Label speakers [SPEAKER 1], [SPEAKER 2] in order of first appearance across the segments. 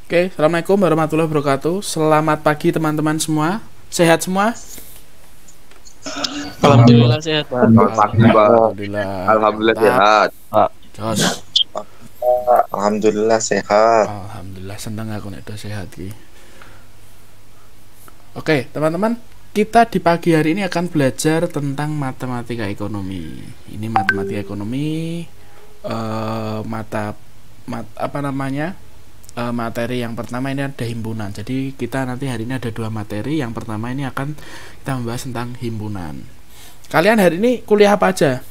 [SPEAKER 1] Oke, Assalamualaikum warahmatullahi wabarakatuh. Selamat pagi teman-teman semua. Sehat semua?
[SPEAKER 2] Alhamdulillah sehat, Pak.
[SPEAKER 3] Selamat pagi, Pak.
[SPEAKER 1] Alhamdulillah.
[SPEAKER 3] Alhamdulillah
[SPEAKER 1] Mantap.
[SPEAKER 3] sehat.
[SPEAKER 1] Jos.
[SPEAKER 4] Alhamdulillah sehat.
[SPEAKER 1] Alhamdulillah senang aku nek udah sehat ki. Oke, teman-teman, kita di pagi hari ini akan belajar tentang matematika ekonomi. Ini matematika ekonomi materi yang pertama ini ada himpunan. Jadi kita nanti hari ini ada dua materi. Yang pertama ini akan kita membahas tentang himpunan. Kalian hari ini kuliah apa aja?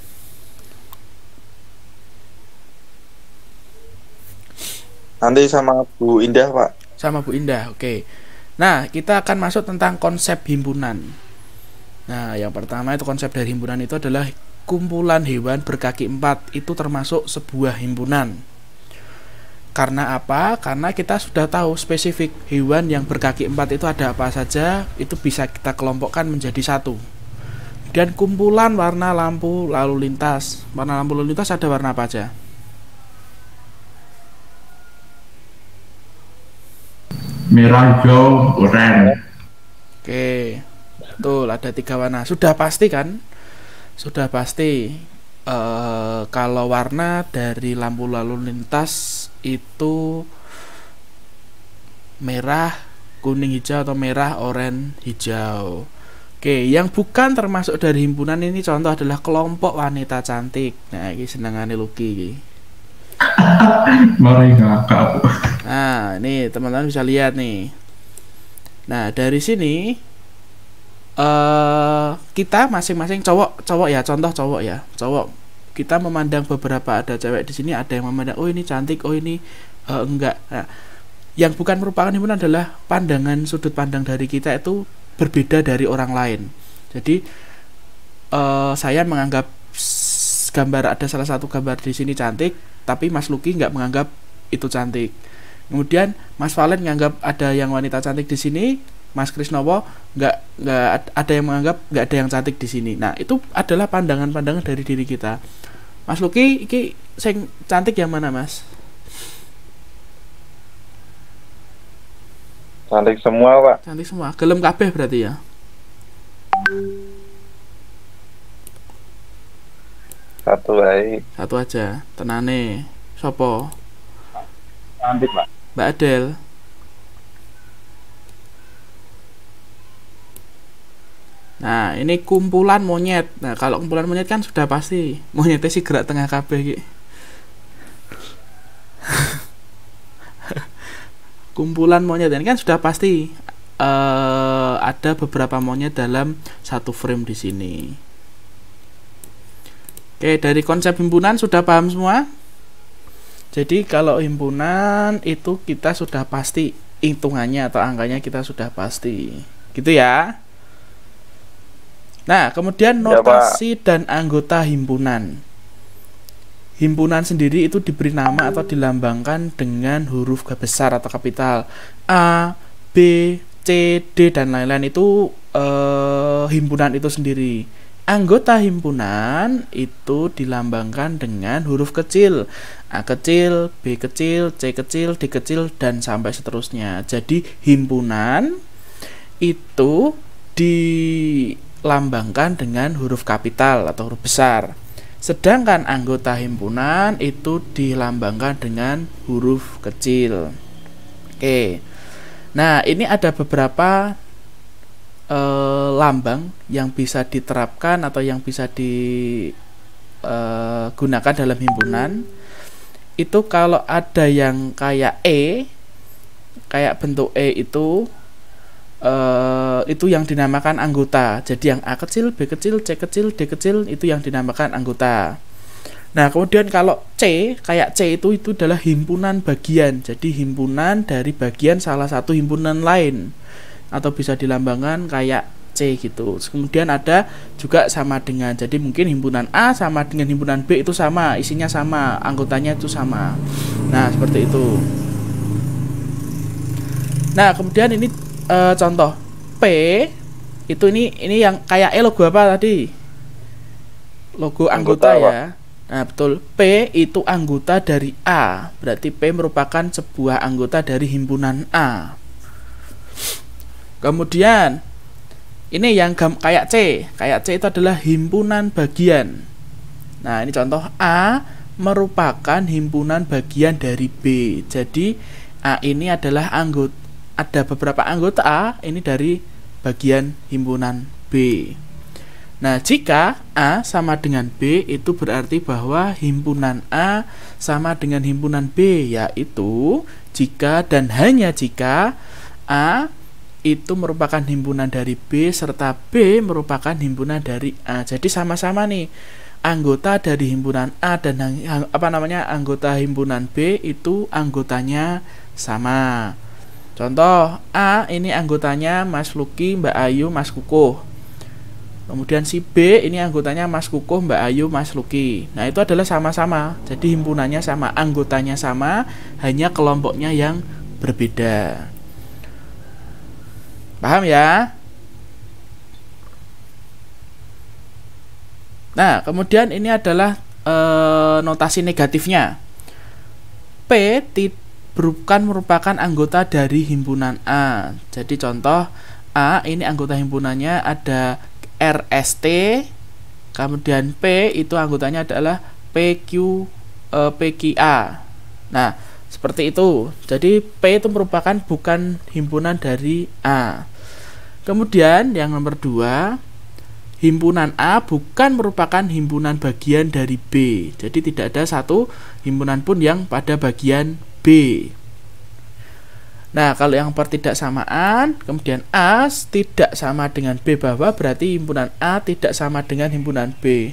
[SPEAKER 4] Nanti sama Bu Indah, Pak.
[SPEAKER 1] Sama Bu Indah, oke. Nah, kita akan masuk tentang konsep himpunan. Nah, yang pertama itu konsep dari himpunan itu adalah kumpulan hewan berkaki empat. Itu termasuk sebuah himpunan. Karena apa? Karena kita sudah tahu spesifik hewan yang berkaki empat itu ada apa saja. Itu bisa kita kelompokkan menjadi satu. Dan kumpulan warna lampu lalu lintas. Warna lampu lalu lintas ada warna apa aja?
[SPEAKER 2] Merah, hijau, oranye.
[SPEAKER 1] Oke, betul, ada 3 warna. Sudah pasti kan? Sudah pasti. Kalau warna dari lampu lalu lintas itu merah, kuning, hijau, atau merah, oranye, hijau. Oke, yang bukan termasuk dari himpunan ini contoh adalah kelompok wanita cantik. Nah, ini senengane Lucky ini.
[SPEAKER 2] Mari ngakak.
[SPEAKER 1] Nah, ini teman-teman bisa lihat nih. Nah, dari sini kita masing-masing cowok ya, contoh cowok ya. Cowok kita memandang beberapa, ada cewek di sini, ada yang memandang oh ini cantik, oh ini enggak. Nah, yang bukan merupakan himpunan adalah pandangan sudut pandang dari kita itu berbeda dari orang lain. Jadi saya menganggap gambar, ada salah satu gambar di sini cantik, tapi Mas Lucky nggak menganggap itu cantik. Kemudian Mas Valen menganggap ada yang wanita cantik di sini, Mas Krisnowo nggak ada yang menganggap nggak ada yang cantik di sini. Nah, itu adalah pandangan-pandangan dari diri kita. Mas Lucky, iki sing cantik yang mana, Mas?
[SPEAKER 4] Cantik semua, Pak.
[SPEAKER 1] Cantik semua. Gelem kabeh berarti ya.
[SPEAKER 4] Satu baik.
[SPEAKER 1] Satu aja. Tenane. Sopo?
[SPEAKER 4] Cantik, Pak.
[SPEAKER 1] Mbak Adel. Nah, ini kumpulan monyet. Nah, kalau kumpulan monyet kan sudah pasti monyetnya sih gerak tengah kabeh iki. Kumpulan monyet ini kan sudah pasti ada beberapa monyet dalam satu frame di sini. Oke, dari konsep himpunan sudah paham semua? Jadi kalau himpunan itu kita sudah pasti hitungannya atau angkanya kita sudah pasti. Gitu ya. Nah, kemudian notasi dan anggota himpunan. Himpunan sendiri itu diberi nama atau dilambangkan dengan huruf besar atau kapital A, B, C, D, dan lain-lain. Itu himpunan itu sendiri. Anggota himpunan itu dilambangkan dengan huruf kecil, A kecil, B kecil, C kecil, D kecil, dan sampai seterusnya. Jadi himpunan itu dilambangkan dengan huruf kapital atau huruf besar. Sedangkan anggota himpunan itu dilambangkan dengan huruf kecil. Oke. Nah, ini ada beberapa lambang yang bisa diterapkan atau yang bisa digunakan dalam himpunan. Itu kalau ada yang kayak E, kayak bentuk E itu yang dinamakan anggota. Jadi yang A kecil, B kecil, C kecil, D kecil itu yang dinamakan anggota. Nah, kemudian kalau C, kayak C itu adalah himpunan bagian. Jadi himpunan dari bagian salah satu himpunan lain, atau bisa dilambangkan kayak C gitu. Kemudian ada juga sama dengan, jadi mungkin himpunan A sama dengan himpunan B itu sama, isinya sama, anggotanya itu sama. Nah, seperti itu. Nah, kemudian ini contoh P itu ini yang kayak logo apa tadi? Logo anggota ya. Nah, betul. P itu anggota dari A. Berarti P merupakan sebuah anggota dari himpunan A. Kemudian ini yang kayak C. Kayak C itu adalah himpunan bagian. Nah, ini contoh A merupakan himpunan bagian dari B. Jadi A ini adalah ada beberapa anggota A ini dari bagian himpunan B. Nah, jika A sama dengan B, itu berarti bahwa himpunan A sama dengan himpunan B, yaitu jika dan hanya jika A itu merupakan himpunan dari B serta B merupakan himpunan dari A. Jadi sama-sama nih anggota dari himpunan A dan anggota himpunan B itu anggotanya sama. Contoh, A ini anggotanya Mas Luki, Mbak Ayu, Mas Kukuh. Kemudian si B ini anggotanya Mas Kukuh, Mbak Ayu, Mas Luki. Nah, itu adalah sama-sama. Jadi himpunannya sama, anggotanya sama, hanya kelompoknya yang berbeda. Paham ya? Nah, kemudian ini adalah notasi negatifnya. P bukan merupakan anggota dari himpunan A. Jadi contoh, A ini anggota himpunannya ada RST, kemudian P itu anggotanya adalah PQA. Nah, seperti itu. Jadi P itu merupakan bukan himpunan dari A. Kemudian yang nomor 2, himpunan A bukan merupakan himpunan bagian dari B. Jadi tidak ada satu himpunan pun yang pada bagian B. Nah, kalau yang pertidaksamaan, kemudian A tidak sama dengan B bawah, berarti himpunan A tidak sama dengan himpunan B.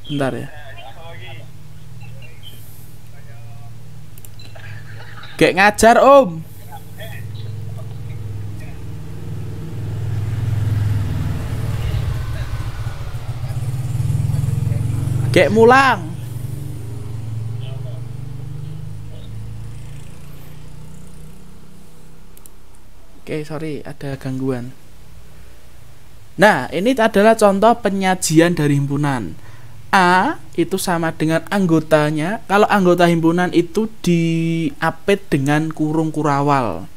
[SPEAKER 1] Bentar ya. Kayak ngajar Om. Kayak mulang. Oke, sorry ada gangguan. Nah, ini adalah contoh penyajian dari himpunan. A itu sama dengan anggotanya. Kalau anggota himpunan itu diapit dengan kurung kurawal.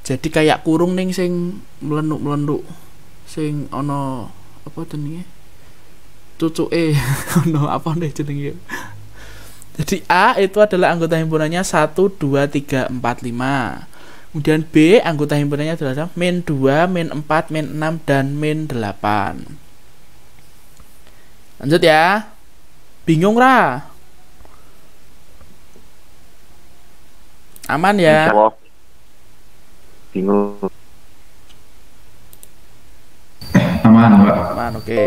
[SPEAKER 1] Jadi kayak kurung ning sing melenuk-melenuk, sing ono apa jenenge? Cucuke ono apa nih jenenge? Jadi A itu adalah anggota himpunannya 1 2 3 4 5. Kemudian B anggota himpunannya adalah min 2, min 4, min 6 dan min 8. Lanjut ya. Bingung ra? Aman ya?
[SPEAKER 4] Bingung.
[SPEAKER 2] Aman, Pak.
[SPEAKER 1] Aman, oke.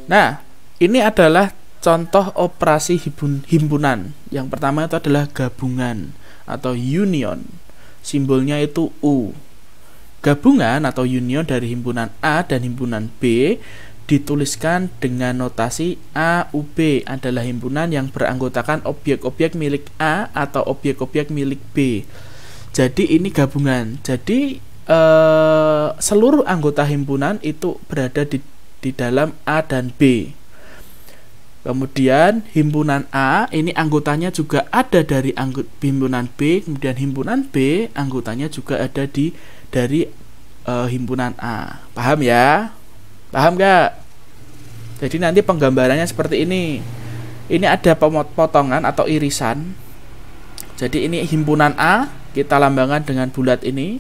[SPEAKER 1] Nah, ini adalah contoh operasi himpunan. Yang pertama itu adalah gabungan atau union. Simbolnya itu U. Gabungan atau union dari himpunan A dan himpunan B dituliskan dengan notasi AUB adalah himpunan yang beranggotakan objek-objek milik A atau objek-objek milik B. Jadi ini gabungan. Jadi seluruh anggota himpunan itu berada di dalam A dan B. Kemudian himpunan A ini anggotanya juga ada dari himpunan B, kemudian himpunan B anggotanya juga ada dari himpunan A. Paham ya? Paham gak? Jadi nanti penggambarannya seperti ini. Ini ada potongan atau irisan. Jadi ini himpunan A, kita lambangkan dengan bulat ini.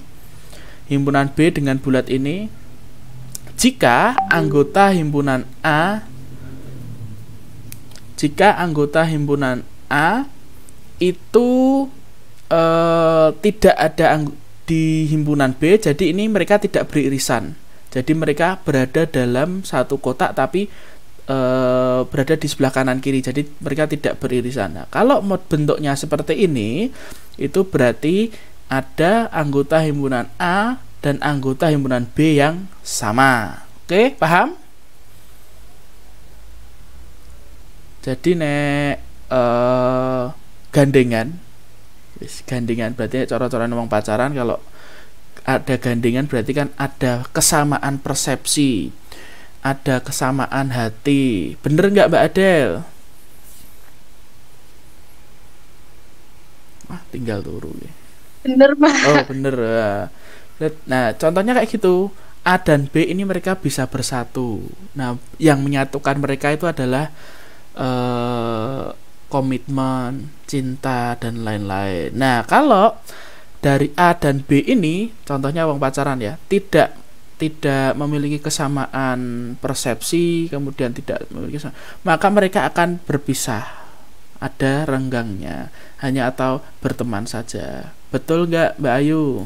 [SPEAKER 1] Himpunan B dengan bulat ini. Jika anggota himpunan A itu tidak ada di himpunan B, jadi ini mereka tidak beririsan. Jadi mereka berada dalam satu kotak tapi berada di sebelah kanan kiri. Jadi mereka tidak beririsan. Nah, kalau bentuknya seperti ini, itu berarti ada anggota himpunan A dan anggota himpunan B yang sama. Oke, paham? Jadi nek gandengan, gandengan berarti cara-cara ngomong pacaran, kalau ada gandengan berarti kan ada kesamaan persepsi, ada kesamaan hati. Bener nggak Mbak Adel? Tinggal turu.
[SPEAKER 3] Bener, Pak.
[SPEAKER 1] Oh bener. Nah contohnya kayak gitu. A dan B ini mereka bisa bersatu. Nah yang menyatukan mereka itu adalah komitmen, cinta, dan lain-lain. Nah kalau dari A dan B ini, contohnya wong pacaran ya, tidak memiliki kesamaan persepsi, kemudian tidak memiliki maka mereka akan berpisah, ada renggangnya, hanya atau berteman saja. Betul nggak Mbak Ayu?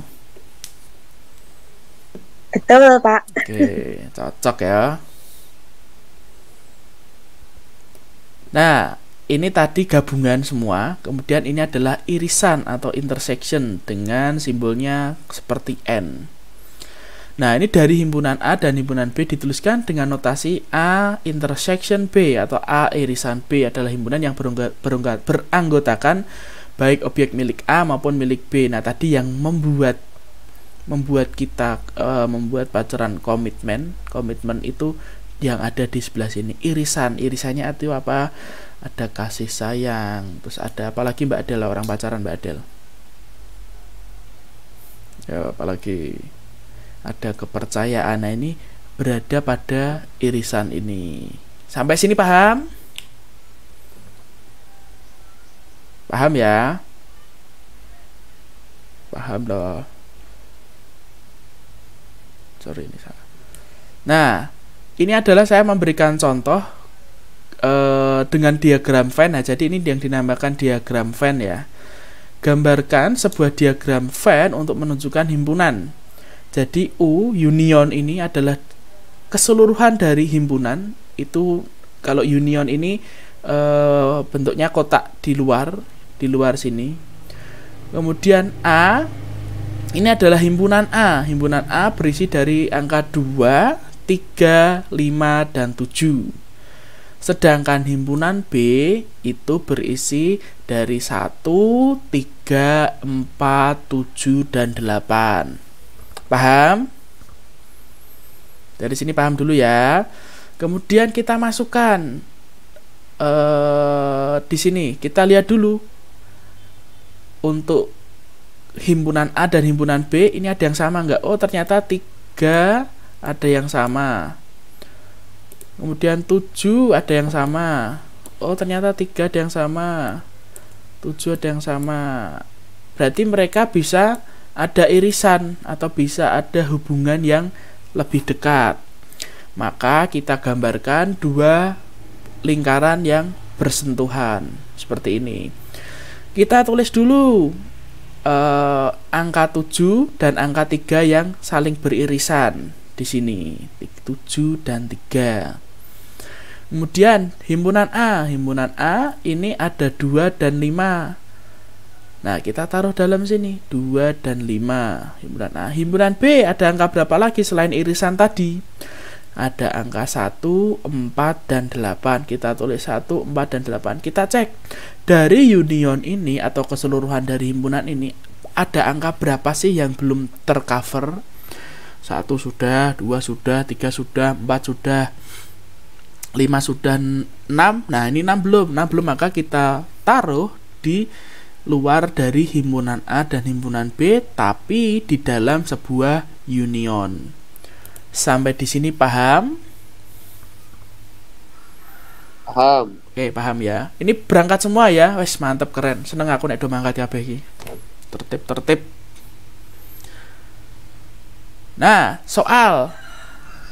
[SPEAKER 3] Betul, Pak.
[SPEAKER 1] Oke, cocok ya. Nah, ini tadi gabungan semua, kemudian ini adalah irisan atau intersection dengan simbolnya seperti N. Nah, ini dari himpunan A dan himpunan B dituliskan dengan notasi A intersection B atau A irisan B adalah himpunan yang beranggotakan baik objek milik A maupun milik B. Nah, tadi yang membuat kita membuat pacaran komitmen itu yang ada di sebelah sini, irisannya itu apa? Ada kasih sayang, terus ada apalagi Mbak Adel, orang pacaran Mbak Adel ya, apalagi ada kepercayaan. Nah ini berada pada irisan ini. Sampai sini paham? Paham ya? Paham loh. Sorry ini salah. Nah ini adalah saya memberikan contoh dengan diagram Venn. Nah, jadi ini yang dinamakan diagram Venn ya. Gambarkan sebuah diagram Venn untuk menunjukkan himpunan. Jadi U union ini adalah keseluruhan dari himpunan. Itu kalau union ini bentuknya kotak di luar sini. Kemudian A ini adalah himpunan A. Himpunan A berisi dari angka 2, 3, 5, dan 7. Sedangkan himpunan B itu berisi dari 1, 3, 4, 7, dan 8. Paham? Dari sini paham dulu ya. Kemudian kita masukkan di sini. Kita lihat dulu untuk himpunan A dan himpunan B ini ada yang sama nggak? Oh ternyata 3 ada yang sama. Kemudian 7 ada yang sama. Oh ternyata 3 ada yang sama. 7 ada yang sama. Berarti mereka bisa ada irisan atau bisa ada hubungan yang lebih dekat. Maka kita gambarkan 2 lingkaran yang bersentuhan seperti ini. Kita tulis dulu angka 7 dan angka 3 yang saling beririsan di sini, 7 dan 3. Kemudian himpunan A ini ada 2 dan 5. Nah, kita taruh dalam sini 2 dan 5 himpunan A. Himpunan B ada angka berapa lagi selain irisan tadi? Ada angka 1, 4, dan 8. Kita tulis 1, 4, dan 8. Kita cek dari union ini atau keseluruhan dari himpunan ini ada angka berapa sih yang belum tercover? 1 sudah, 2 sudah, 3 sudah, 4 sudah, 5 sudah, 6. Nah ini 6 belum, maka kita taruh di luar dari himpunan A dan himpunan B, tapi di dalam sebuah union. Sampai di sini paham?
[SPEAKER 5] Paham.
[SPEAKER 1] Oke, paham ya. Ini berangkat semua ya. Wes mantep, keren. Seneng aku nek do mangkat kabeh iki. Tertib. Nah, soal.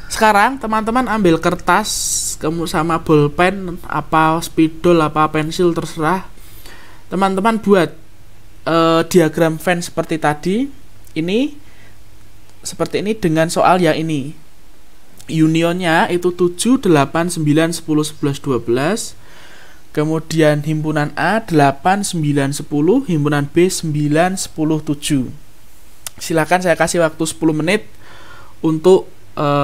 [SPEAKER 1] Sekarang teman-teman ambil kertas, kamu sama bolpen, apa spidol, apa pensil terserah. Teman-teman buat diagram Venn seperti tadi. Ini seperti ini dengan soal yang ini. Unionnya itu 7, 8, 9, 10, 11, 12. Kemudian himpunan A 8, 9, 10. Himpunan B 9, 10, 7. Silakan saya kasih waktu 10 menit untuk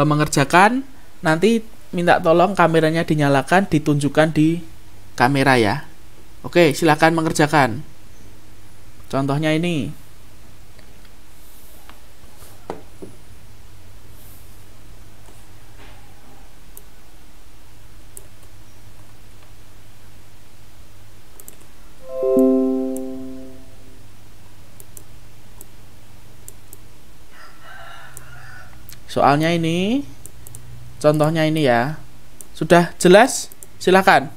[SPEAKER 1] mengerjakan nanti minta tolong kameranya dinyalakan, ditunjukkan di kamera ya. Oke, silakan mengerjakan. Contohnya ini. Soalnya ini, contohnya ini ya. Sudah jelas? Silakan.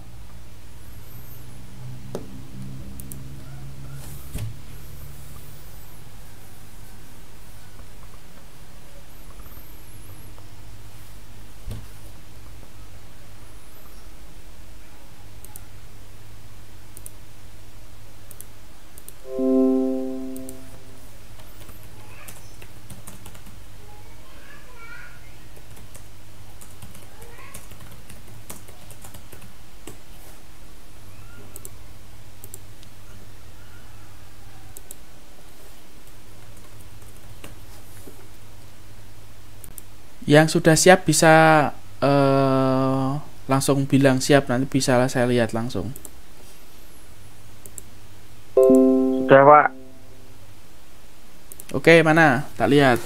[SPEAKER 1] Yang sudah siap bisa langsung bilang siap, nanti bisa saya lihat langsung.
[SPEAKER 4] Sudah, Pak.
[SPEAKER 1] Oke, mana? Tak lihat.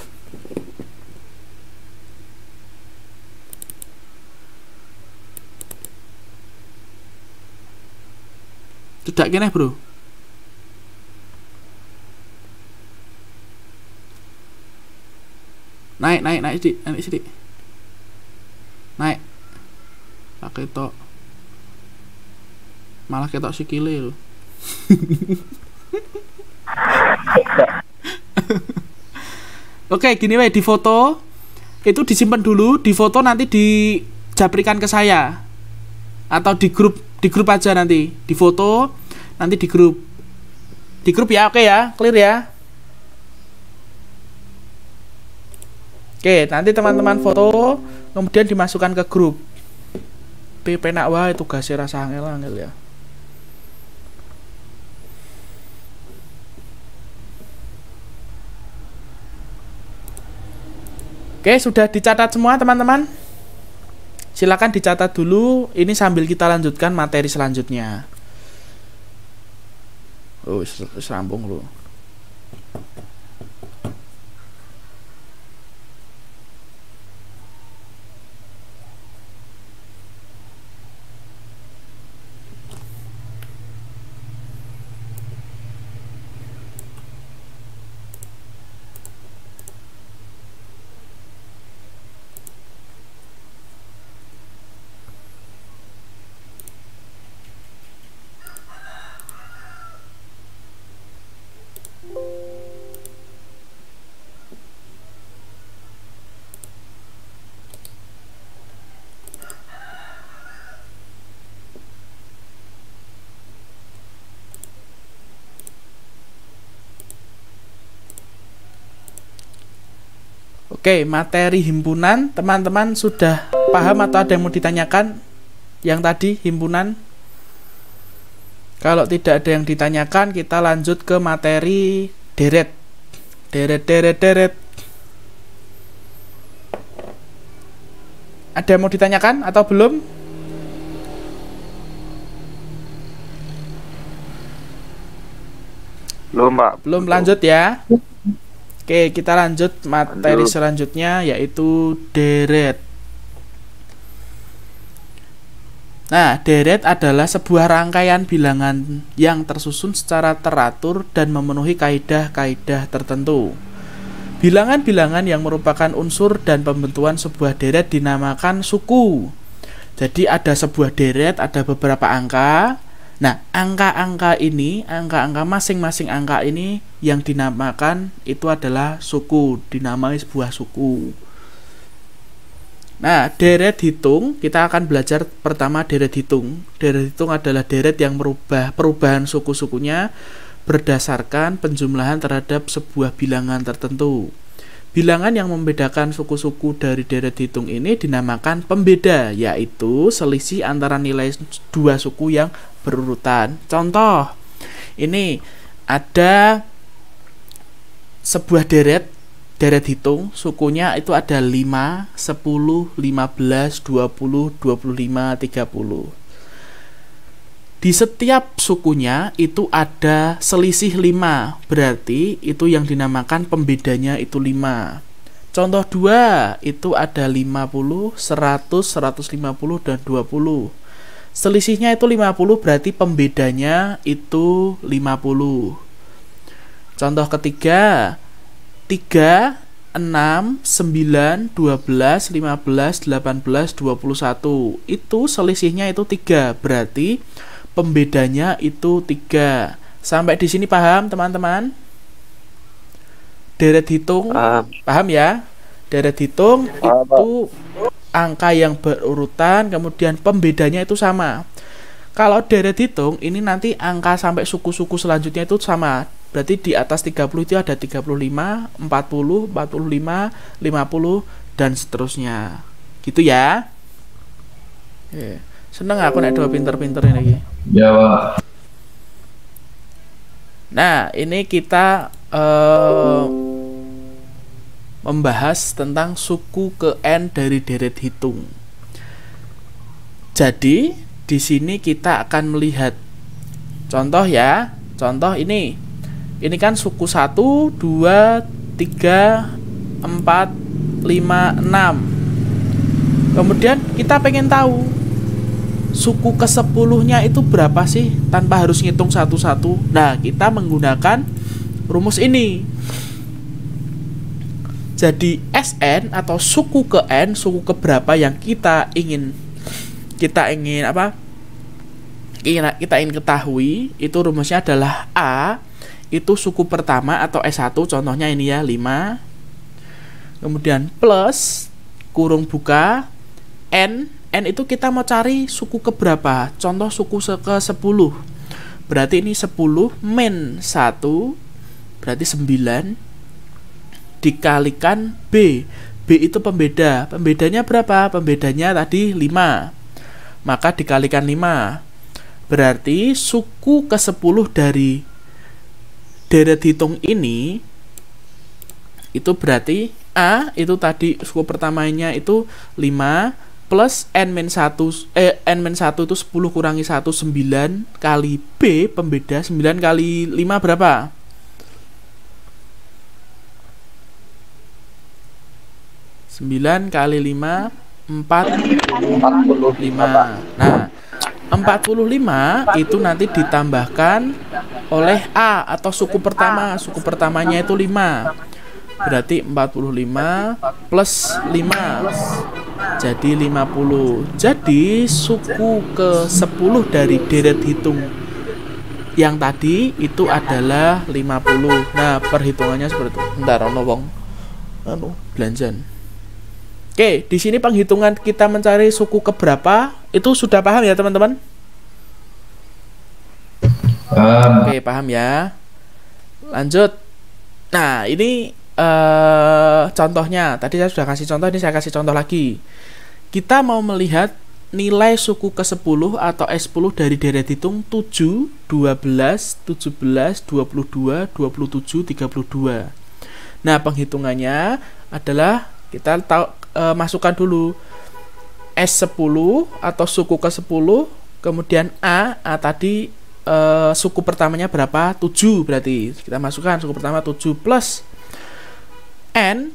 [SPEAKER 1] Tidak kene, Bro. Naik sidik. Naik. Tak ketok. Malah ketok sikile lho. Oke, gini wae, di foto itu disimpan dulu, di foto nanti dijaprikan ke saya. Atau di grup aja nanti. Di foto nanti di grup. Di grup ya, oke ya, clear ya. Oke, nanti teman-teman foto kemudian dimasukkan ke grup. Penak wae tugasnya rasa angel ya. Oke, sudah dicatat semua teman-teman? Silakan dicatat dulu, ini sambil kita lanjutkan materi selanjutnya. Oh, sambung lu. Oke, materi himpunan teman-teman sudah paham atau ada yang mau ditanyakan? Yang tadi himpunan. Kalau tidak ada yang ditanyakan, kita lanjut ke materi deret. Deret. Ada yang mau ditanyakan atau belum?
[SPEAKER 4] Belum, Pak.
[SPEAKER 1] Belum, lanjut ya. Oke, kita lanjut materi selanjutnya yaitu deret. Nah, deret adalah sebuah rangkaian bilangan yang tersusun secara teratur dan memenuhi kaidah-kaidah tertentu. Bilangan-bilangan yang merupakan unsur dan pembentukan sebuah deret dinamakan suku. Jadi ada sebuah deret, ada beberapa angka. Nah, angka-angka masing-masing angka ini yang dinamakan itu adalah suku, dinamai sebuah suku. Nah, deret hitung, kita akan belajar pertama deret hitung. Deret hitung adalah deret yang perubahan suku-sukunya berdasarkan penjumlahan terhadap sebuah bilangan tertentu. Bilangan yang membedakan suku-suku dari deret hitung ini dinamakan pembeda, yaitu selisih antara nilai dua suku yang berurutan. Contoh, ini ada sebuah deret deret hitung sukunya itu ada 5, 10, 15, 20, 25, 30. Di setiap sukunya itu ada selisih 5, berarti itu yang dinamakan pembedanya itu 5. Contoh 2 itu ada 50, 100, 150, dan 20. Selisihnya itu 50, berarti pembedanya itu 50. Contoh ketiga, 3, 6, 9, 12, 15, 18, 21. Itu selisihnya itu 3, berarti pembedanya itu 3. Sampai di sini paham, teman-teman? Deret hitung, paham ya? Deret hitung itu angka yang berurutan, kemudian pembedanya itu sama. Kalau deret hitung, ini nanti angka sampai suku-suku selanjutnya itu sama. Berarti di atas 30 itu ada 35, 40, 45, 50, dan seterusnya. Gitu ya. Seneng aku nek do pinter-pinter ini.
[SPEAKER 2] Ya, Pak.
[SPEAKER 1] Nah, ini kita membahas tentang suku ke N dari deret hitung. Jadi, di sini kita akan melihat contoh ya. Contoh ini. Ini kan suku 1, 2, 3, 4, 5, 6. Kemudian kita pengen tahu suku ke-10-nya itu berapa sih tanpa harus ngitung satu-satu. Nah, kita menggunakan rumus ini. Jadi SN atau suku ke N, suku ke berapa yang kita ingin kita ingin ketahui, itu rumusnya adalah A itu suku pertama atau S1, contohnya ini ya 5, kemudian plus kurung buka N itu kita mau cari suku ke berapa, contoh suku ke 10, berarti ini 10 min 1 berarti 9 dikalikan B itu pembedanya berapa, pembedanya tadi 5, maka dikalikan 5, berarti suku ke 10 dari deret hitung ini itu berarti A itu tadi suku pertamanya itu 5 plus N-1 itu 10 kurangi 1 9 kali B pembeda 9 kali 5 berapa? 9 kali 5 45. Nah, 45 itu nanti ditambahkan oleh A atau suku pertama. Suku pertamanya itu 5. Berarti 45 plus 5 jadi 50. Jadi suku ke 10 dari deret hitung yang tadi itu adalah 50. Nah, perhitungannya seperti itu. Bentar, ono wong belanjan. Oke, di sini penghitungan kita mencari suku keberapa itu sudah paham ya teman-teman? Oke, paham ya. Lanjut. Nah, ini contohnya. Tadi saya sudah kasih contoh, ini saya kasih contoh lagi. Kita mau melihat nilai suku ke-10 atau S10 dari deret hitung 7, 12, 17, 22, 27, 32. Nah, penghitungannya adalah kita masukkan dulu S10 atau suku ke-10, kemudian A tadi suku pertamanya berapa? 7 berarti. Kita masukkan suku pertama 7 plus N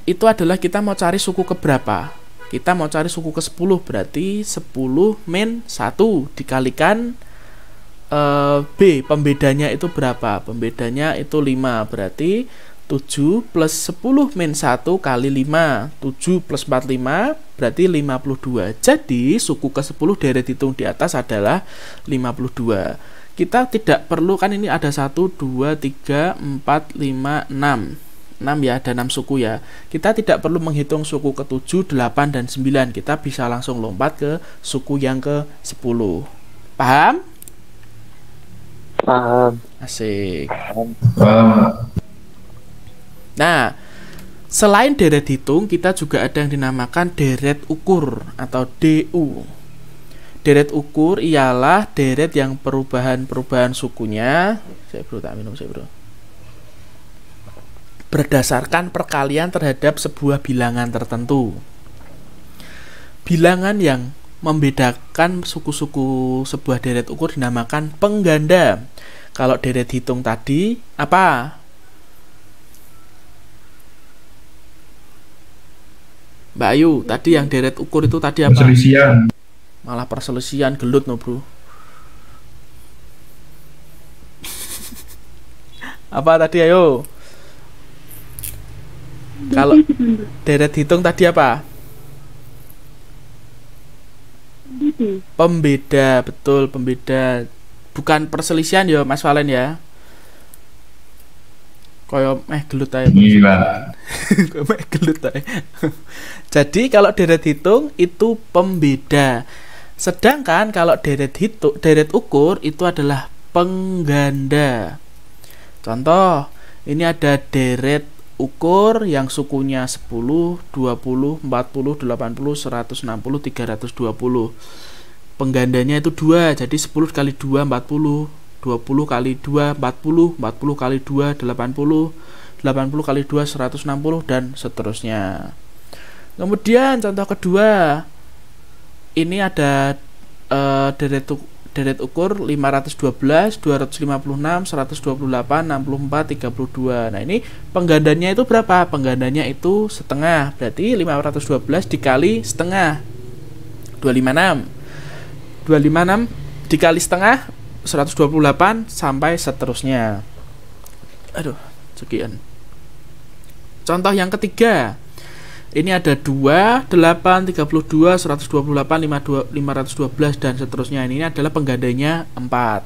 [SPEAKER 1] itu adalah kita mau cari suku ke berapa? Kita mau cari suku ke-10, berarti 10 min 1 dikalikan B, pembedanya itu berapa? Pembedanya itu 5, berarti 7 plus 10 min 1 kali 5, 7 plus 45 berarti 52. Jadi suku ke-10 deret hitung di atas adalah 52. Kita tidak perlu, kan ini ada 1, 2, 3, 4, 5, 6 ya, ada 6 suku ya. Kita tidak perlu menghitung suku ke-7, 8, dan 9. Kita bisa langsung lompat ke suku yang ke-10. Paham?
[SPEAKER 4] Paham.
[SPEAKER 1] Asik. Nah, selain deret hitung, kita juga ada yang dinamakan deret ukur atau DU. Deret ukur ialah deret yang perubahan sukunya. Saya bro, tak minum saya bro. berdasarkan perkalian terhadap sebuah bilangan tertentu. Bilangan yang membedakan suku-suku sebuah deret ukur dinamakan pengganda. Kalau deret hitung tadi apa? Mbak Ayu, tadi yang deret ukur itu tadi apa?
[SPEAKER 2] Perselisihan.
[SPEAKER 1] Malah perselisihan, gelut no bro. Apa tadi ayo? Kalau deret hitung tadi apa? Pembeda, betul, pembeda. Bukan perselisihan ya Mas Valen ya. Koyo gelut aja.
[SPEAKER 2] Gila.
[SPEAKER 1] Gelut aja. Jadi kalau deret hitung itu pembeda. Sedangkan kalau deret ukur itu adalah pengganda. Contoh, ini ada deret ukur yang sukunya 10, 20, 40, 80, 160, 320. Penggandanya itu 2, jadi 10 kali 2, 40, 20 kali 2, 40, 40 kali 2, 80, 80 kali 2, 160, dan seterusnya. Kemudian contoh kedua, ini ada deret ukur 512, 256, 128, 64, 32. Nah ini penggandanya itu berapa? Penggandanya itu setengah, berarti 512 dikali setengah 256. 256 dikali setengah 128 sampai seterusnya. Aduh, sekian. Contoh yang ketiga, ini ada 2, 8, 32, 128, 512 dan seterusnya. Ini adalah penggandanya 4.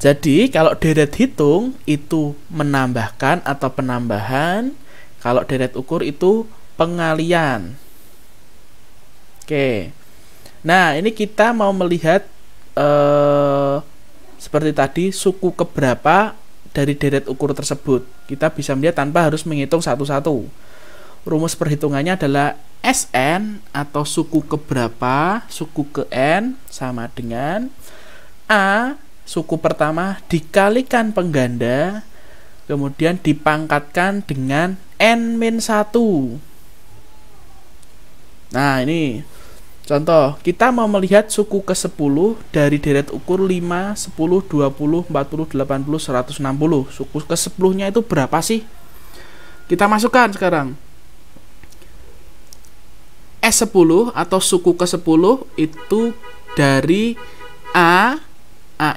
[SPEAKER 1] Jadi kalau deret hitung itu menambahkan atau penambahan, kalau deret ukur itu pengalian. Oke. Nah, ini kita mau melihat seperti tadi suku keberapa dari deret ukur tersebut. Kita bisa melihat tanpa harus menghitung satu-satu. Rumus perhitungannya adalah SN atau suku keberapa, suku ke N sama dengan A, suku pertama dikalikan pengganda, kemudian dipangkatkan dengan N-1. Nah ini contoh, kita mau melihat suku ke-10 dari deret ukur 5, 10, 20, 40, 80, 160. Suku ke-10 nya itu berapa sih? Kita masukkan sekarang. S10 atau suku ke-10 itu dari A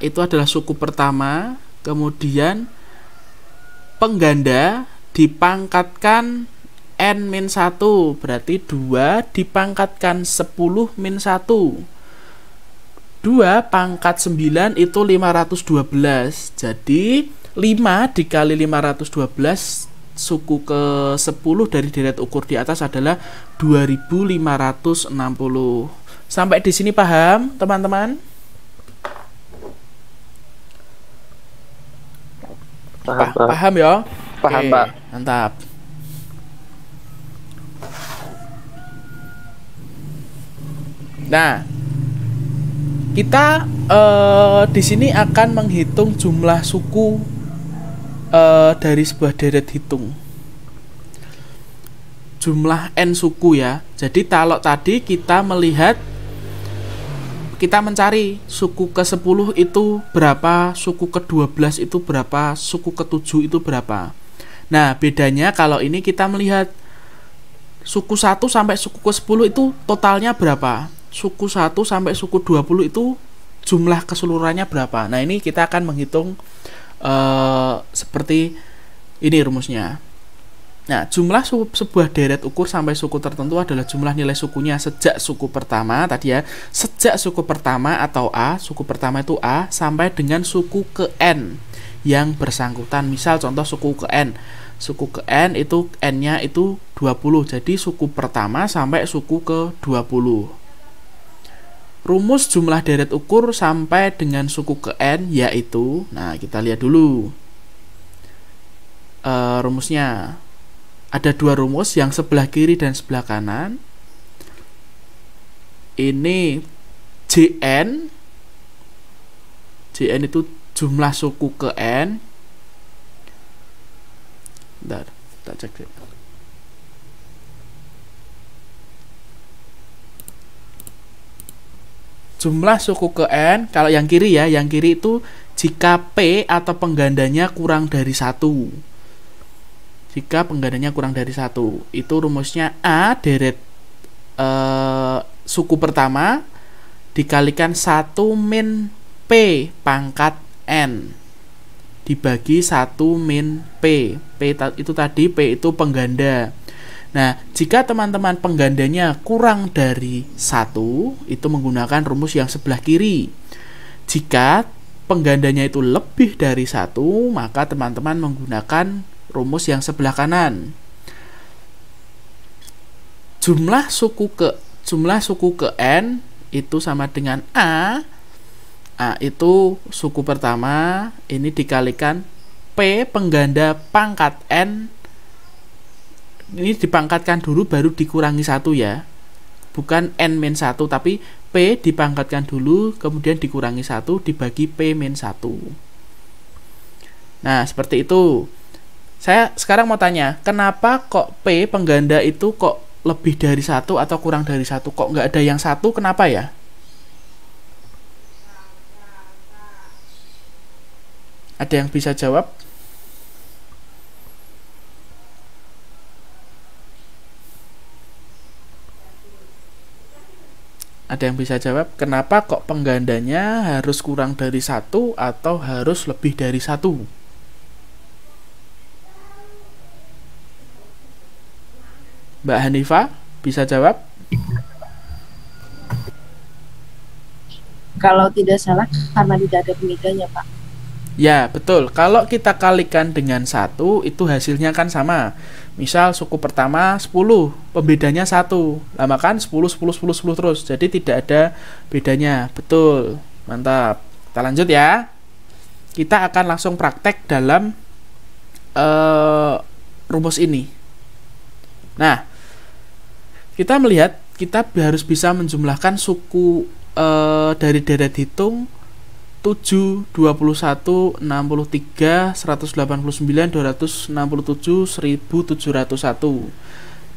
[SPEAKER 1] itu adalah suku pertama, kemudian pengganda dipangkatkan N-1, berarti 2 dipangkatkan 10 min 1. 2 pangkat 9 itu 512. Jadi 5 dikali 512, suku ke-10 dari deret ukur di atas adalah 2560. Sampai di sini paham, teman-teman? Paham ya?
[SPEAKER 4] Paham,
[SPEAKER 1] oke,
[SPEAKER 4] Pak.
[SPEAKER 1] Mantap. Nah, kita di sini akan menghitung jumlah suku dari sebuah deret hitung. Jumlah N suku ya. Jadi kalau tadi kita mencari suku ke-10 itu berapa, suku ke-12 itu berapa, suku ke-7 itu berapa. Nah, bedanya kalau ini kita melihat suku 1 sampai suku ke-10 itu totalnya berapa. Suku 1 sampai suku 20 itu jumlah keseluruhannya berapa. Nah, ini kita akan menghitung seperti ini rumusnya. Nah, jumlah sebuah deret ukur sampai suku tertentu adalah jumlah nilai sukunya sejak suku pertama tadi ya, sejak suku pertama atau A, suku pertama itu A, sampai dengan suku ke N yang bersangkutan. Misal contoh suku ke N. Suku ke N itu N-nya itu 20. Jadi suku pertama sampai suku ke 20. Rumus jumlah deret ukur sampai dengan suku ke N yaitu, nah kita lihat dulu rumusnya. Ada dua rumus, yang sebelah kiri dan sebelah kanan. Ini JN itu jumlah suku ke N. Bentar. Kita cek deh. Jumlah suku ke n, kalau yang kiri ya, yang kiri itu jika P atau penggandanya kurang dari 1. Jika penggandanya kurang dari 1, itu rumusnya A deret suku pertama dikalikan 1 min P pangkat N dibagi 1 min P. P itu tadi, P itu pengganda. Nah, jika teman-teman penggandanya kurang dari 1, itu menggunakan rumus yang sebelah kiri. Jika penggandanya itu lebih dari 1, maka teman-teman menggunakan rumus yang sebelah kanan. Jumlah suku ke n itu sama dengan A. A itu suku pertama, ini dikalikan P pengganda pangkat N. Ini dipangkatkan dulu baru dikurangi 1 ya. Bukan N-1, tapi P dipangkatkan dulu kemudian dikurangi 1 dibagi P-1. Nah, seperti itu. Saya sekarang mau tanya, kenapa kok P pengganda itu kok lebih dari 1 atau kurang dari 1? Kok nggak ada yang 1, kenapa ya? Ada yang bisa jawab? Ada yang bisa jawab? Kenapa kok penggandanya harus kurang dari 1 atau harus lebih dari 1? Mbak Hanifah bisa jawab?
[SPEAKER 3] Kalau tidak salah karena tidak ada penggandanya, Pak.
[SPEAKER 1] Ya, betul. Kalau kita kalikan dengan 1, itu hasilnya kan sama. Misal suku pertama 10, pembedanya 1. Lama kan 10, 10, 10, 10 terus. Jadi tidak ada bedanya. Betul. Mantap. Kita lanjut ya. Kita akan langsung praktek dalam rumus ini. Nah, kita melihat kita harus bisa menjumlahkan suku dari deret hitung 7, 21, 63, 189, 267, 1701.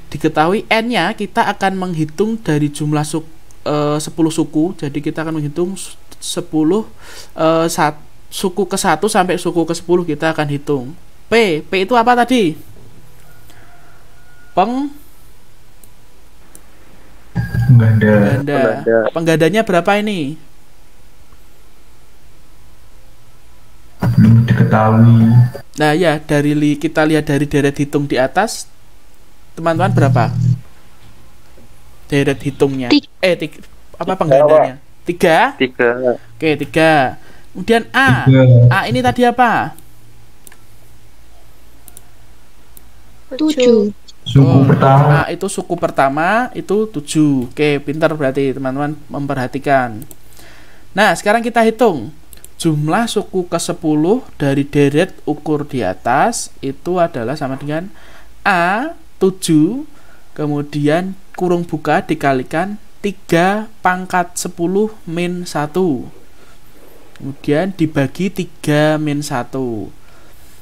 [SPEAKER 1] Diketahui n-nya, kita akan menghitung dari jumlah 10 suku. Jadi kita akan menghitung 10 suku ke 1 sampai suku ke 10 kita akan hitung. P itu apa tadi? Pengganda. Penggandanya berapa ini?
[SPEAKER 2] Belum diketahui.
[SPEAKER 1] Nah ya, kita lihat dari deret hitung di atas, teman-teman berapa deret hitungnya? Apa penggandanya? 3?
[SPEAKER 4] 3.
[SPEAKER 1] Oke, 3. Kemudian A.
[SPEAKER 2] 3.
[SPEAKER 1] A ini tadi apa?
[SPEAKER 3] 7.
[SPEAKER 2] Suku pertama.
[SPEAKER 1] A itu suku pertama, itu 7. Oke, pintar berarti teman-teman memperhatikan. Nah, sekarang kita hitung. Jumlah suku ke-10 dari deret ukur di atas itu adalah sama dengan A 7, kemudian kurung buka dikalikan 3 pangkat 10 min 1. Kemudian dibagi 3 min 1.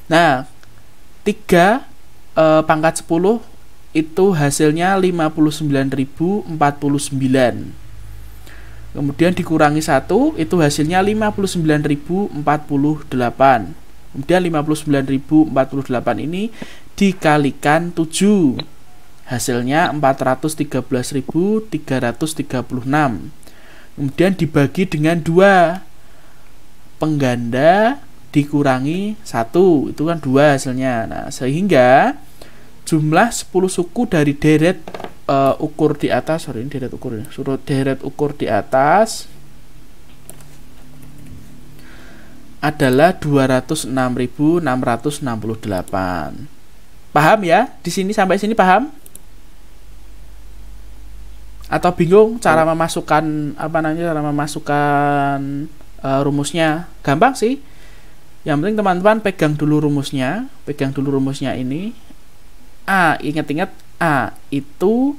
[SPEAKER 1] Nah, 3 pangkat 10 itu hasilnya 59.049. Kemudian dikurangi 1, itu hasilnya 59.048. Kemudian 59.048 ini dikalikan 7. Hasilnya 413.336. Kemudian dibagi dengan 2. Pengganda dikurangi 1, itu kan 2 hasilnya. Nah, sehingga jumlah 10 suku dari deret ukur di atas, deret ukur di atas adalah 206.668. Paham ya? Di sini sampai sini paham? Atau bingung cara memasukkan rumusnya? Gampang sih. Yang penting teman-teman pegang dulu rumusnya ini. A, ingat-ingat A itu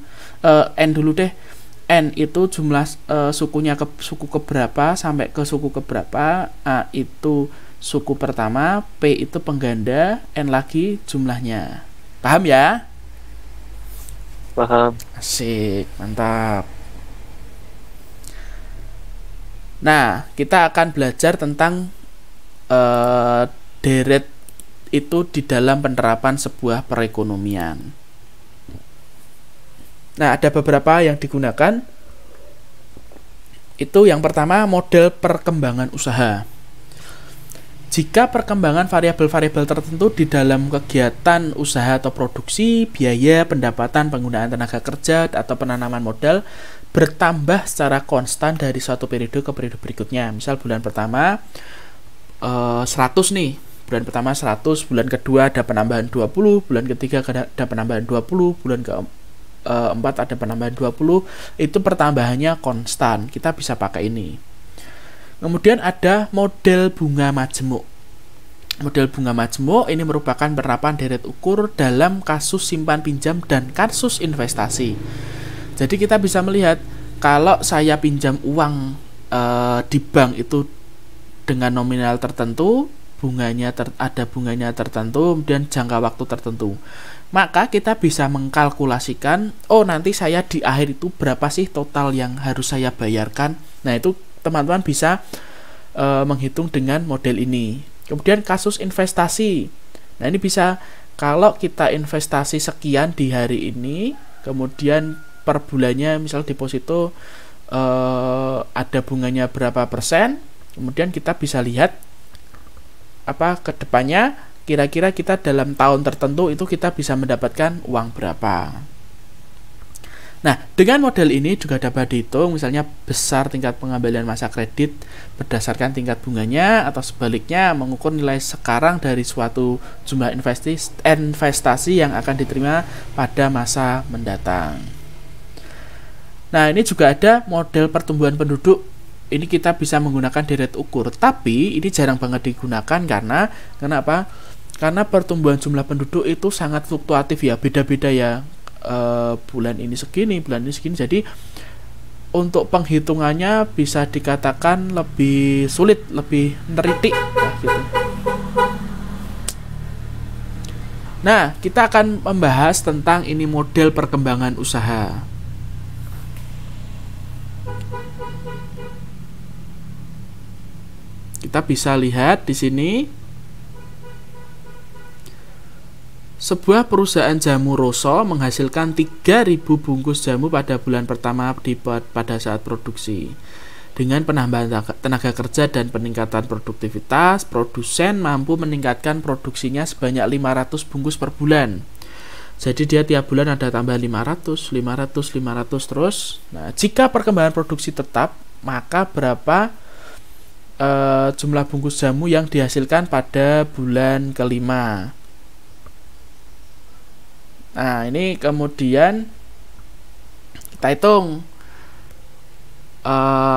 [SPEAKER 1] N dulu deh. N itu jumlah sukunya suku keberapa sampai ke suku keberapa. A itu suku pertama, P itu pengganda, N lagi jumlahnya. Paham ya?
[SPEAKER 4] Paham.
[SPEAKER 1] Asik, mantap. Nah, kita akan belajar tentang deret itu di dalam penerapan sebuah perekonomian. Nah, ada beberapa yang digunakan. Itu yang pertama, model perkembangan usaha. Jika perkembangan variabel-variabel tertentu di dalam kegiatan usaha atau produksi, biaya, pendapatan, penggunaan tenaga kerja, atau penanaman modal bertambah secara konstan dari suatu periode ke periode berikutnya. Misal bulan pertama 100 nih. Bulan pertama 100, bulan kedua ada penambahan 20, bulan ketiga ada penambahan 20, bulan keempat ada penambahan 20. Itu pertambahannya konstan. Kita bisa pakai ini. Kemudian ada model bunga majemuk. Model bunga majemuk ini merupakan penerapan deret ukur dalam kasus simpan pinjam dan kasus investasi. Jadi kita bisa melihat kalau saya pinjam uang di bank itu dengan nominal tertentu, ada bunganya tertentu, dan jangka waktu tertentu. Maka kita bisa mengkalkulasikan, oh nanti saya di akhir itu berapa sih total yang harus saya bayarkan. Nah, itu teman-teman bisa menghitung dengan model ini. Kemudian kasus investasi. Nah, ini bisa kalau kita investasi sekian di hari ini, kemudian per bulannya misal deposito ada bunganya berapa persen, kemudian kita bisa lihat ke depannya kira-kira kita dalam tahun tertentu itu kita bisa mendapatkan uang berapa. Nah, dengan model ini juga dapat dihitung misalnya besar tingkat pengembalian masa kredit berdasarkan tingkat bunganya, atau sebaliknya mengukur nilai sekarang dari suatu jumlah investasi yang akan diterima pada masa mendatang. Nah, ini juga ada model pertumbuhan penduduk. Ini kita bisa menggunakan deret ukur, tapi ini jarang banget digunakan karena kenapa? Karena pertumbuhan jumlah penduduk itu sangat fluktuatif ya, beda-beda ya. Bulan ini segini, bulan ini segini. Jadi untuk penghitungannya bisa dikatakan lebih sulit, lebih neritik gitu. Nah, kita akan membahas tentang ini model perkembangan usaha. Kita bisa lihat di sini. Sebuah perusahaan jamu Roso menghasilkan 3.000 bungkus jamu pada bulan pertama pada saat produksi. Dengan penambahan tenaga kerja dan peningkatan produktivitas, produsen mampu meningkatkan produksinya sebanyak 500 bungkus per bulan. Jadi dia tiap bulan ada tambah 500 terus. Nah, jika perkembangan produksi tetap, maka berapa jumlah bungkus jamu yang dihasilkan pada bulan kelima? Nah, ini kemudian kita hitung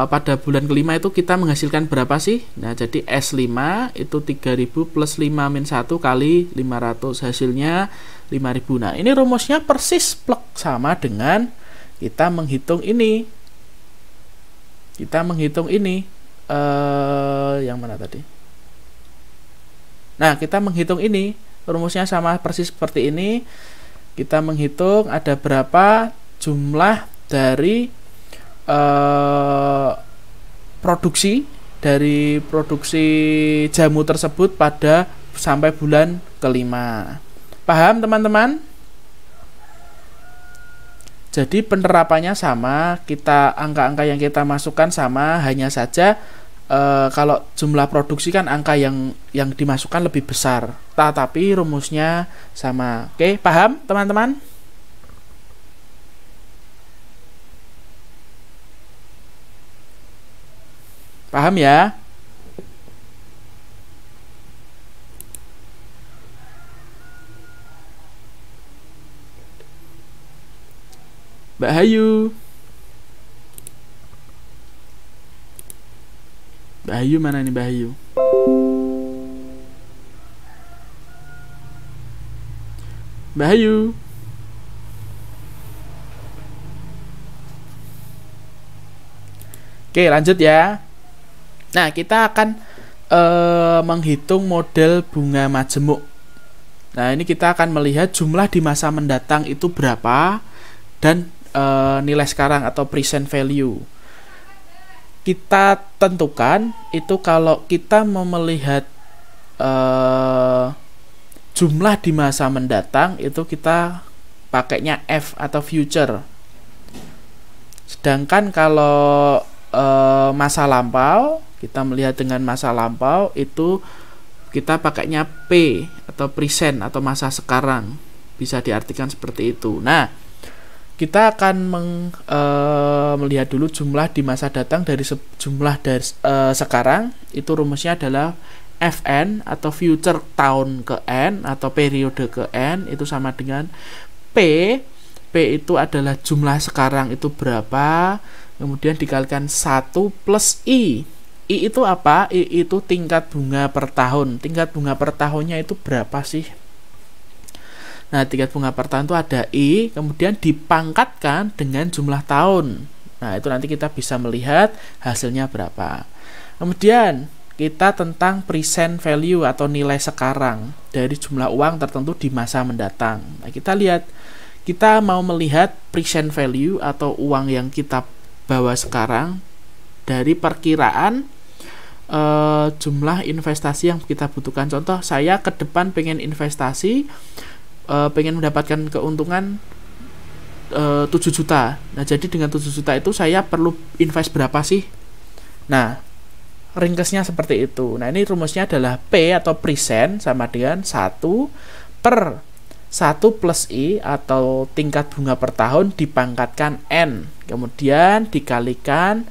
[SPEAKER 1] pada bulan kelima itu kita menghasilkan berapa sih? Nah, jadi S5 itu 3.000 plus 5 min 1 kali 500, hasilnya 5.000. Nah, ini rumusnya persis plek sama dengan kita menghitung ini. Yang mana tadi? Nah, kita menghitung ini, rumusnya sama persis seperti ini. Kita menghitung ada berapa jumlah dari produksi jamu tersebut pada sampai bulan kelima. Paham teman-teman? Jadi penerapannya sama, angka-angka yang kita masukkan sama, hanya saja kalau jumlah produksi kan angka yang dimasukkan lebih besar, tapi rumusnya sama. Oke, paham teman-teman? Paham ya? Mbak Hayu. Mbak Hayu mana nih Mbak Hayu? Mbak Hayu. Oke, lanjut ya. Nah, kita akan menghitung model bunga majemuk. Nah, ini kita akan melihat jumlah di masa mendatang itu berapa dan nilai sekarang atau present value. Kita tentukan itu kalau kita mau melihat jumlah di masa mendatang itu kita pakainya F atau future. Sedangkan kalau masa lampau, kita melihat dengan masa lampau itu kita pakainya P atau present atau masa sekarang, bisa diartikan seperti itu. Nah, kita akan melihat dulu jumlah di masa datang dari jumlah dari sekarang. Itu rumusnya adalah Fn atau future tahun ke n atau periode ke n itu sama dengan P. P itu adalah jumlah sekarang itu berapa, kemudian dikalikan 1 plus I. I itu apa? I itu tingkat bunga per tahun. Tingkat bunga per tahunnya itu berapa sih? Nah, tingkat bunga per tahun itu ada I, kemudian dipangkatkan dengan jumlah tahun. Nah, itu nanti kita bisa melihat hasilnya berapa. Kemudian, kita tentang present value atau nilai sekarang dari jumlah uang tertentu di masa mendatang. Nah, kita lihat, kita mau melihat present value atau uang yang kita bawa sekarang dari perkiraan jumlah investasi yang kita butuhkan. Contoh, saya ke depan pengen investasi, pengen mendapatkan keuntungan 7 juta. Nah, jadi dengan 7 juta itu saya perlu invest berapa sih? Nah, ringkasnya seperti itu. Nah, ini rumusnya adalah P atau present sama dengan 1 per 1 plus I atau tingkat bunga per tahun dipangkatkan N, kemudian dikalikan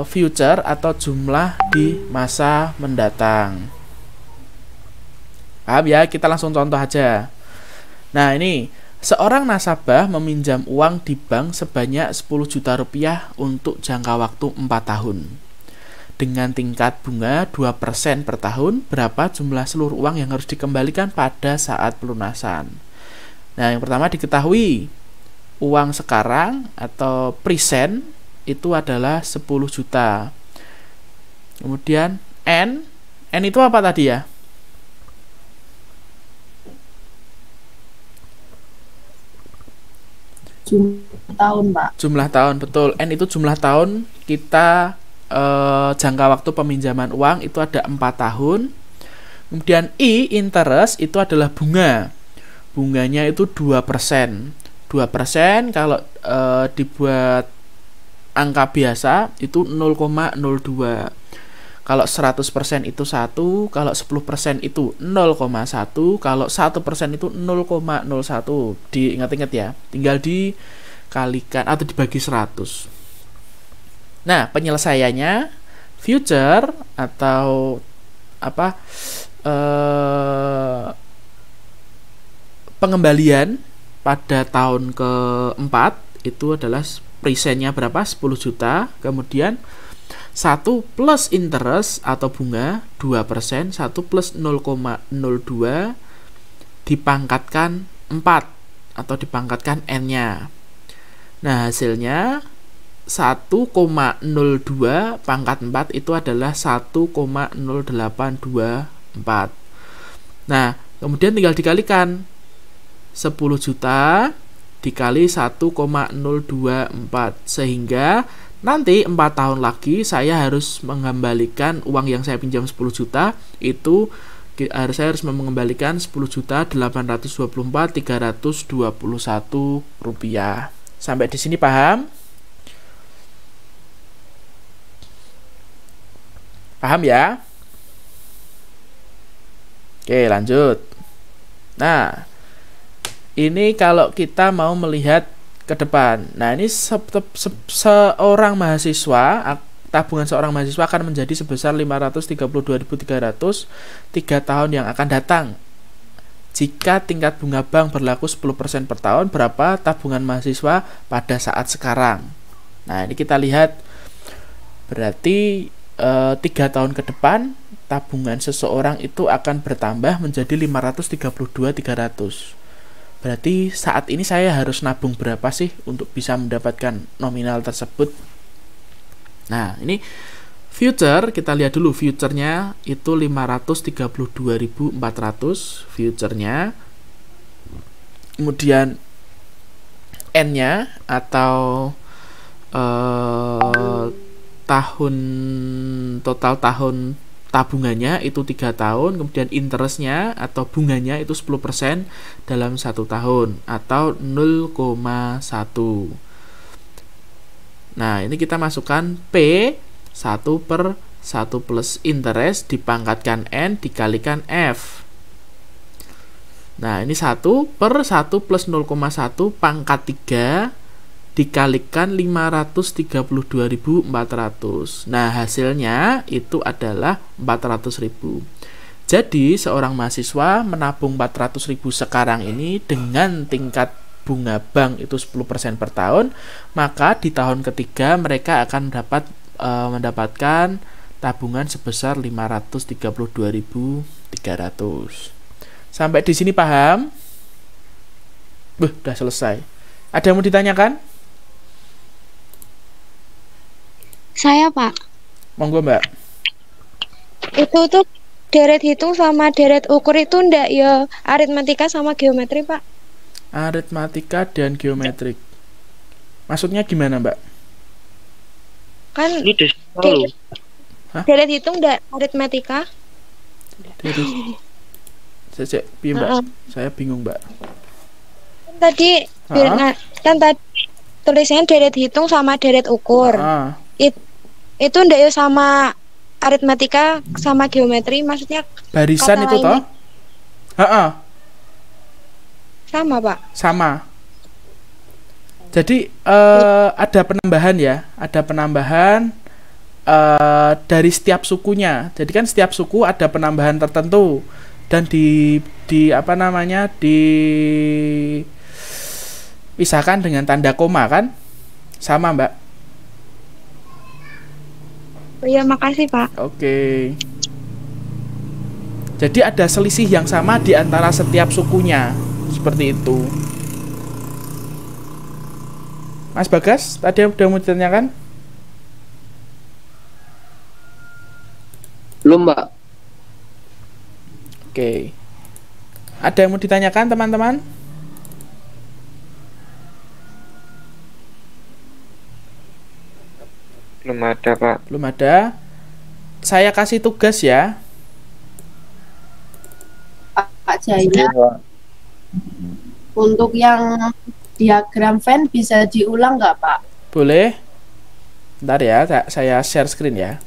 [SPEAKER 1] future atau jumlah di masa mendatang. Paham ya? Kita langsung contoh aja. Nah, ini seorang nasabah meminjam uang di bank sebanyak 10 juta rupiah untuk jangka waktu 4 tahun. Dengan tingkat bunga 2% per tahun, berapa jumlah seluruh uang yang harus dikembalikan pada saat pelunasan? Nah, yang pertama diketahui uang sekarang atau present itu adalah 10 juta. Kemudian N itu apa tadi ya?
[SPEAKER 3] Jumlah tahun, Pak.
[SPEAKER 1] Jumlah tahun, betul. N itu jumlah tahun kita jangka waktu peminjaman uang itu ada 4 tahun. Kemudian I, interest, itu adalah bunga. Bunganya itu 2%. 2% kalau dibuat angka biasa itu 0,02. Kalau 100% itu 1, kalau 10% itu 0,1, kalau 1% itu 0,01. Diingat-ingat ya, tinggal dikalikan atau dibagi 100. Nah, penyelesaiannya future atau apa? Pengembalian pada tahun keempat itu adalah presentnya berapa? 10 juta. Kemudian 1 plus interest atau bunga 2%, 1 plus 0,02 dipangkatkan 4 atau dipangkatkan N-nya. Nah, hasilnya 1,02 pangkat 4 itu adalah 1,0824. Nah, kemudian tinggal dikalikan 10 juta dikali 1,024 sehingga nanti 4 tahun lagi saya harus mengembalikan uang yang saya pinjam 10 juta itu saya harus mengembalikan 10.824.321 rupiah. Sampai di sini paham? Paham ya? Oke, lanjut. Nah, ini kalau kita mau melihat ke depan. Nah, ini seorang mahasiswa, tabungan seorang mahasiswa akan menjadi sebesar 532.300 3 tahun yang akan datang. Jika tingkat bunga bank berlaku 10% per tahun, berapa tabungan mahasiswa pada saat sekarang? Nah, ini kita lihat berarti 3 tahun ke depan tabungan seseorang itu akan bertambah menjadi 532.300. Berarti saat ini saya harus nabung berapa sih untuk bisa mendapatkan nominal tersebut? Nah, ini Future, kita lihat dulu future-nya itu 532.400 future-nya. Kemudian N-nya atau total tahun tabungannya itu 3 tahun, kemudian interestnya atau bunganya itu 10% dalam 1 tahun atau 0,1. Nah, ini kita masukkan P 1/1 plus interest dipangkatkan N dikalikan F. Nah, ini 1/1 plus 0,1 pangkat 3 dikalikan 532.400. Nah, hasilnya itu adalah 400.000. Jadi, seorang mahasiswa menabung 400.000 sekarang ini dengan tingkat bunga bank itu 10% per tahun, maka di tahun ketiga mereka akan mendapatkan tabungan sebesar 532.300. Sampai di sini paham? Udah selesai. Ada yang mau ditanyakan?
[SPEAKER 5] Saya, Pak.
[SPEAKER 1] Monggo, Mbak.
[SPEAKER 5] Itu tuh deret hitung sama deret ukur itu ndak ya aritmatika sama geometri, Pak?
[SPEAKER 1] Aritmatika dan geometrik. Maksudnya gimana, Mbak?
[SPEAKER 5] Kan
[SPEAKER 4] Ini dulu.
[SPEAKER 5] deret hitung ndak aritmatika?
[SPEAKER 1] Jadi, piye, Mbak? Saya bingung, Mbak.
[SPEAKER 5] Kan tadi kan tadi tulisannya deret hitung sama deret ukur. Itu ndak ya sama aritmatika sama geometri, maksudnya
[SPEAKER 1] barisan
[SPEAKER 5] kata
[SPEAKER 1] itu toh?
[SPEAKER 5] Sama, Pak.
[SPEAKER 1] Sama. Jadi ada penambahan ya, ada penambahan dari setiap sukunya. Jadi kan setiap suku ada penambahan tertentu dan dipisahkan dengan tanda koma kan? Sama, Mbak.
[SPEAKER 5] Iya, makasih, Pak.
[SPEAKER 1] Oke. Jadi ada selisih yang sama di antara setiap sukunya. Seperti itu. Mas Bagas, tadi udah mau ditanyakan?
[SPEAKER 6] Belum, Mbak.
[SPEAKER 1] Oke. Ada yang mau ditanyakan, teman-teman?
[SPEAKER 4] Belum ada, Pak.
[SPEAKER 1] Belum ada. Saya kasih tugas ya.
[SPEAKER 3] Pak Jaya, untuk yang diagram Venn bisa diulang nggak, Pak?
[SPEAKER 1] Boleh. Bentar ya, saya share screen ya.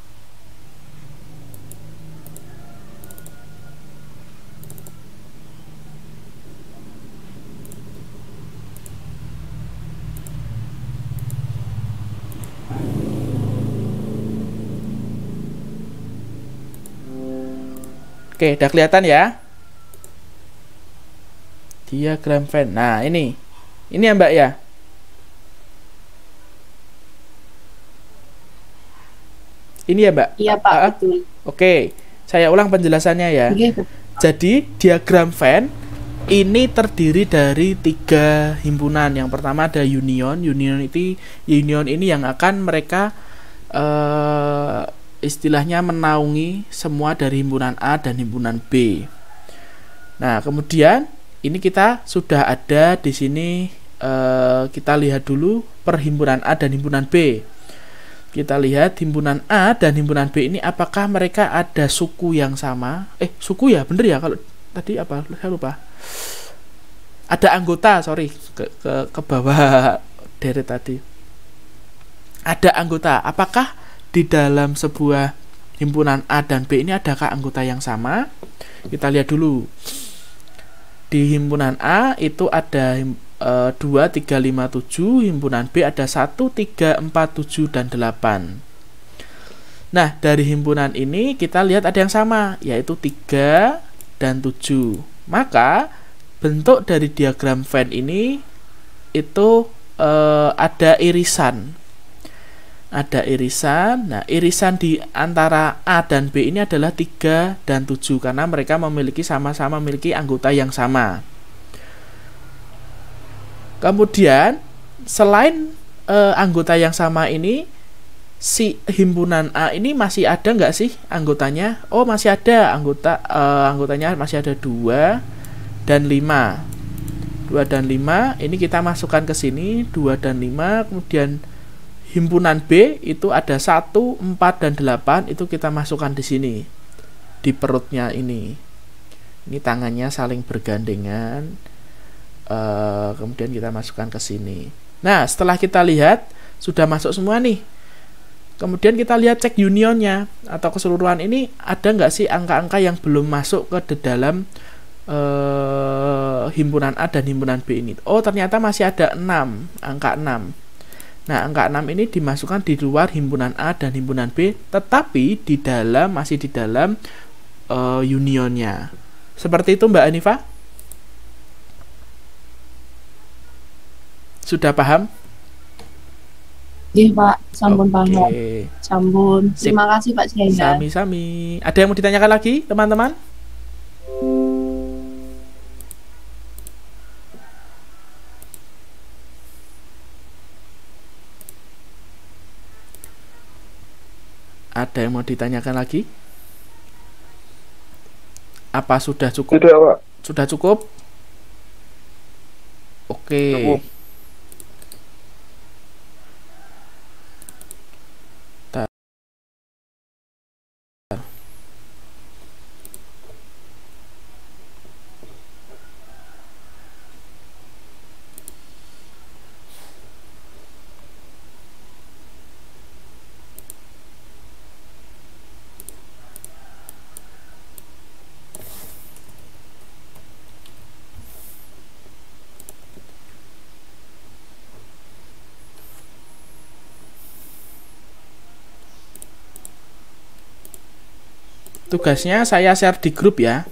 [SPEAKER 1] Oke, udah kelihatan ya? Diagram Venn. Nah, ini ya, Mbak ya. Ini ya, Mbak?
[SPEAKER 3] Iya, Pak, betul.
[SPEAKER 1] Oke, saya ulang penjelasannya ya.
[SPEAKER 3] Oke.
[SPEAKER 1] Jadi, diagram Venn ini terdiri dari 3 himpunan. Yang pertama ada union. Union ini yang akan mereka istilahnya menaungi semua dari himpunan A dan himpunan B. Nah, kemudian ini kita sudah ada di sini. Kita lihat dulu perhimpunan A dan himpunan B. Kita lihat himpunan A dan himpunan B ini apakah mereka ada suku yang sama? Suku ya, bener ya, kalau tadi apa? Saya lupa. Ada anggota, sorry, ke bawah deret tadi. Ada anggota. Apakah di dalam sebuah himpunan A dan B ini adakah anggota yang sama? Kita lihat dulu. Di himpunan A itu ada 2, 3, 5, 7. Himpunan B ada 1, 3, 4, 7, dan 8. Nah, dari himpunan ini kita lihat ada yang sama, yaitu 3 dan 7. Maka bentuk dari diagram Venn ini itu ada irisan. Ada irisan. Nah, irisan di antara A dan B ini adalah 3 dan 7 karena mereka sama-sama memiliki anggota yang sama. Kemudian selain anggota yang sama ini, si himpunan A ini masih ada nggak sih anggotanya? Oh, masih ada anggotanya, masih ada 2 dan 5. 2 dan 5 ini kita masukkan ke sini, 2 dan 5. Kemudian himpunan B itu ada 1, 4 dan 8, itu kita masukkan di sini, di perutnya ini. Ini tangannya saling bergandengan. Kemudian kita masukkan ke sini. Nah, setelah kita lihat sudah masuk semua nih. Kemudian kita lihat cek unionnya atau keseluruhan ini, ada nggak sih angka-angka yang belum masuk ke dalam himpunan A dan himpunan B ini. Oh, ternyata masih ada 6, angka 6. Nah, angka 6 ini dimasukkan di luar himpunan A dan himpunan B, tetapi masih di dalam unionnya. Seperti itu Mbak Anifa? Sudah paham?
[SPEAKER 3] Iya Pak, sampun paham.
[SPEAKER 1] Oke.
[SPEAKER 3] Sampun. Terima kasih Pak Siaga.
[SPEAKER 1] Sami-sami. Ada yang mau ditanyakan lagi, teman-teman? Ada yang mau ditanyakan lagi? Apa sudah cukup?
[SPEAKER 4] Sudah, Pak.
[SPEAKER 1] Sudah cukup? Oke.
[SPEAKER 4] Cukup.
[SPEAKER 1] Tugasnya saya share di grup ya.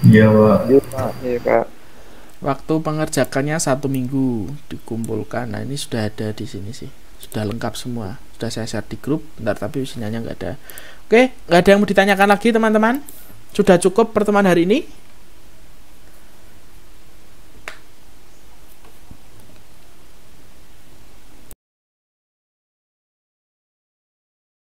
[SPEAKER 2] Iya Pak.
[SPEAKER 4] Iya, Pak.
[SPEAKER 1] Waktu pengerjakannya 1 minggu dikumpulkan. Nah, ini sudah ada di sini sih. Sudah lengkap semua. Sudah saya share di grup. Bentar, tapi sinyalnya nggak ada. Oke, nggak ada yang mau ditanyakan lagi teman-teman. Sudah cukup pertemuan hari ini.